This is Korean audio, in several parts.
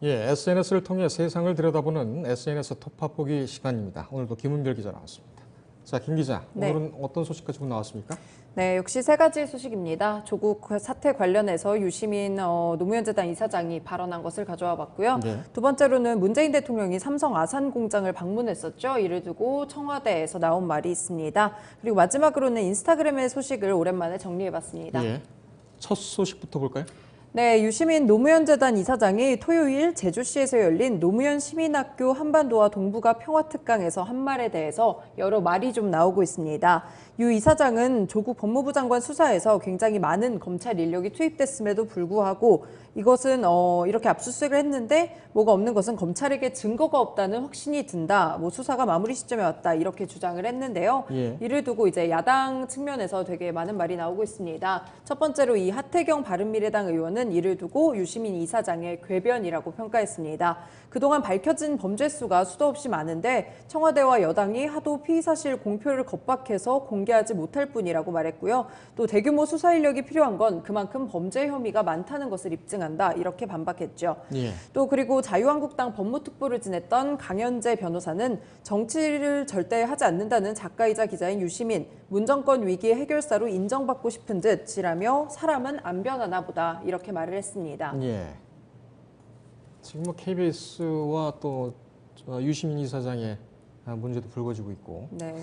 예, SNS를 통해 세상을 들여다보는 SNS 톱밥보기 시간입니다. 오늘도 김은별 기자 나왔습니다. 자, 김 기자, 네. 오늘은 어떤 소식 가지고 나왔습니까? 네, 역시 세 가지 소식입니다. 조국 사태 관련해서 유시민 노무현재단 이사장이 발언한 것을 가져와 봤고요. 네. 두 번째로는 문재인 대통령이 삼성 아산 공장을 방문했었죠. 이를 두고 청와대에서 나온 말이 있습니다. 그리고 마지막으로는 인스타그램의 소식을 오랜만에 정리해 봤습니다. 예, 첫 소식부터 볼까요? 네, 유시민 노무현재단 이사장이 토요일 제주시에서 열린 노무현 시민학교 한반도와 동북아 평화특강에서 한 말에 대해서 여러 말이 좀 나오고 있습니다. 유 이사장은 조국 법무부 장관 수사에서 굉장히 많은 검찰 인력이 투입됐음에도 불구하고 이것은 이렇게 압수수색을 했는데 뭐가 없는 것은 검찰에게 증거가 없다는 확신이 든다. 뭐 수사가 마무리 시점에 왔다. 이렇게 주장을 했는데요. 예. 이를 두고 이제 야당 측면에서 되게 많은 말이 나오고 있습니다. 첫 번째로 이 하태경 바른미래당 의원은 이를 두고 유시민 이사장의 궤변이라고 평가했습니다. 그동안 밝혀진 범죄 수가 수도 없이 많은데 청와대와 여당이 하도 피의사실 공표를 겁박해서 공개하지 못할 뿐이라고 말했고요. 또 대규모 수사 인력이 필요한 건 그만큼 범죄 혐의가 많다는 것을 입증한다. 이렇게 반박했죠. 예. 또 그리고 자유한국당 법무특보를 지냈던 강현재 변호사는 정치를 절대 하지 않는다는 작가이자 기자인 유시민, 문정권 위기의 해결사로 인정받고 싶은 듯이라며 사람은 안 변하나 보다 이렇게 말을 했습니다. 예. 지금 뭐 KBS와 또 유시민 이사장의 문제도 불거지고 있고, 네.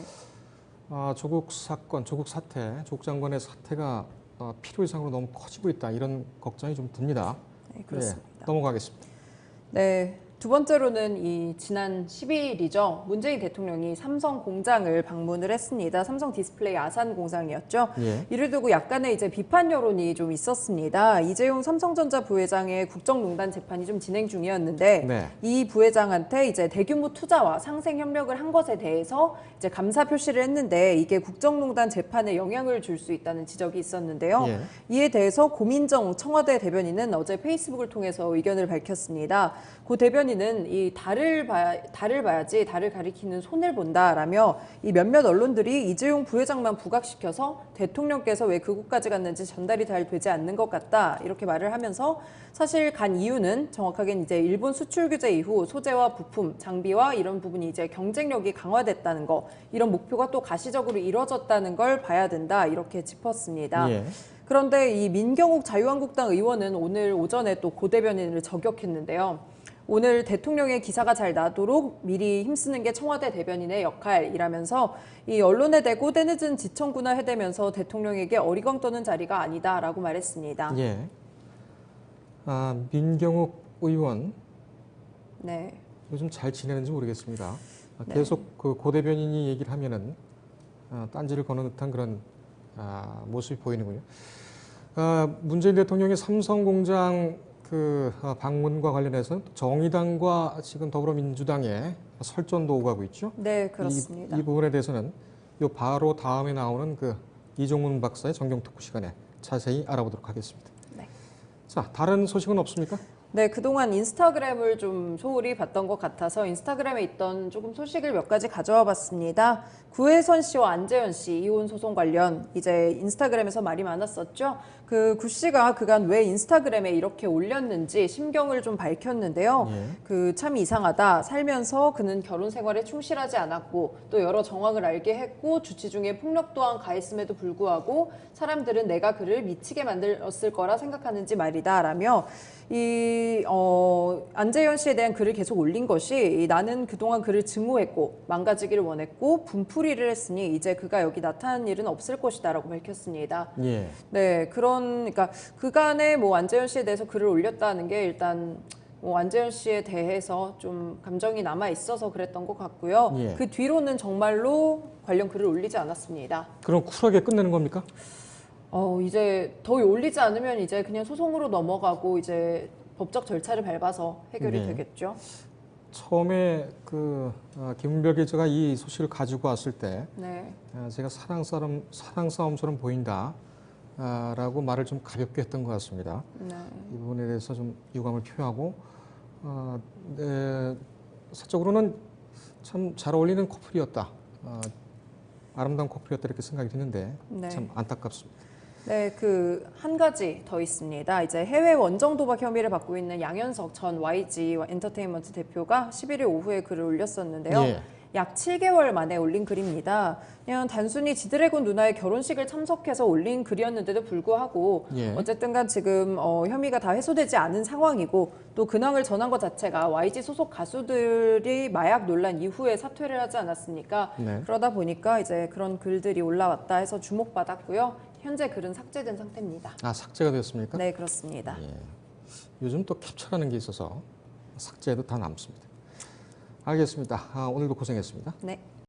조국 사건, 조국 사태, 조국 장관의 사태가 필요 이상으로 너무 커지고 있다, 이런 걱정이 좀 듭니다. 네, 그렇습니다. 예, 넘어가겠습니다. 네. 두 번째로는 이 지난 10일이죠. 문재인 대통령이 삼성 공장을 방문을 했습니다. 삼성 디스플레이 아산 공장이었죠. 예. 이를 두고 약간의 이제 비판 여론이 좀 있었습니다. 이재용 삼성전자 부회장의 국정농단 재판이 좀 진행 중이었는데 네. 이 부회장한테 이제 대규모 투자와 상생 협력을 한 것에 대해서 이제 감사 표시를 했는데 이게 국정농단 재판에 영향을 줄 수 있다는 지적이 있었는데요. 예. 이에 대해서 고민정 청와대 대변인은 어제 페이스북을 통해서 의견을 밝혔습니다. 고 대변인은 이 달을 봐야지 달을 가리키는 손을 본다라며 이 몇몇 언론들이 이재용 부회장만 부각시켜서 대통령께서 왜 그곳까지 갔는지 전달이 잘 되지 않는 것 같다 이렇게 말을 하면서 사실 간 이유는 정확하게는 이제 일본 수출 규제 이후 소재와 부품, 장비와 이런 부분이 이제 경쟁력이 강화됐다는 거 이런 목표가 또 가시적으로 이뤄졌다는 걸 봐야 된다 이렇게 짚었습니다. 예. 그런데 이 민경욱 자유한국당 의원은 오늘 오전에 또 고 대변인을 저격했는데요. 오늘 대통령의 기사가 잘 나도록 미리 힘쓰는 게 청와대 대변인의 역할이라면서 이 언론에 대고 때늦은 지청구나 해대면서 대통령에게 어리광 떠는 자리가 아니다라고 말했습니다. 예. 민경욱 의원 네. 요즘 잘 지내는지 모르겠습니다. 네. 계속 그 고 대변인이 얘기를 하면은 딴지를 거는 듯한 그런 모습이 보이는군요. 문재인 대통령의 삼성공장 방문과 관련해서 정의당과 지금 더불어민주당의 설전도 오가고 있죠. 네, 그렇습니다. 이 부분에 대해서는 요 바로 다음에 나오는 그 이종문 박사의 정경특구 시간에 자세히 알아보도록 하겠습니다. 네. 자, 다른 소식은 없습니까? 네, 그동안 인스타그램을 좀 소홀히 봤던 것 같아서 인스타그램에 있던 조금 소식을 몇 가지 가져와 봤습니다. 구혜선 씨와 안재현 씨 이혼 소송 관련 이제 인스타그램에서 말이 많았었죠. 그 구 씨가 그간 왜 인스타그램에 이렇게 올렸는지 심경을 좀 밝혔는데요. 예. 그 참 이상하다. 살면서 그는 결혼 생활에 충실하지 않았고 또 여러 정황을 알게 했고 주치 중에 폭력 또한 가했음에도 불구하고 사람들은 내가 그를 미치게 만들었을 거라 생각하는지 말이다라며 안재현 씨에 대한 글을 계속 올린 것이 나는 그동안 그를 증오했고 망가지기를 원했고 분풀이를 했으니 이제 그가 여기 나타난 일은 없을 것이다라고 밝혔습니다. 예. 네, 그러니까 그간에 뭐 안재현 씨에 대해서 글을 올렸다는 게 일단 뭐 안재현 씨에 대해서 좀 감정이 남아 있어서 그랬던 것 같고요. 예. 그 뒤로는 정말로 관련 글을 올리지 않았습니다. 그럼 쿨하게 끝내는 겁니까? 이제 더 올리지 않으면 이제 그냥 소송으로 넘어가고 이제 법적 절차를 밟아서 해결이 네. 되겠죠. 처음에 김은별 기자가 이 소식을 가지고 왔을 때 네. 제가 사랑 싸움처럼 보인다라고 말을 좀 가볍게 했던 것 같습니다. 네. 이 부분에 대해서 좀 유감을 표하고 사적으로는 참 잘 어울리는 커플이었다. 아름다운 커플이었다 이렇게 생각이 드는데 네. 참 안타깝습니다. 네, 그 한 가지 더 있습니다. 이제 해외 원정 도박 혐의를 받고 있는 양현석 전 YG 엔터테인먼트 대표가 11일 오후에 글을 올렸었는데요. 예. 약 7개월 만에 올린 글입니다. 그냥 단순히 지드래곤 누나의 결혼식을 참석해서 올린 글이었는데도 불구하고 예. 어쨌든간 지금 혐의가 다 해소되지 않은 상황이고 또 근황을 전한 것 자체가 YG 소속 가수들이 마약 논란 이후에 사퇴를 하지 않았습니까? 네. 그러다 보니까 이제 그런 글들이 올라왔다 해서 주목받았고요. 현재 글은 삭제된 상태입니다. 아, 삭제가 됐습니까? 네, 그렇습니다. 예. 요즘 또 캡처라는 게 있어서 삭제해도 다 남습니다. 알겠습니다. 오늘도 고생했습니다. 네.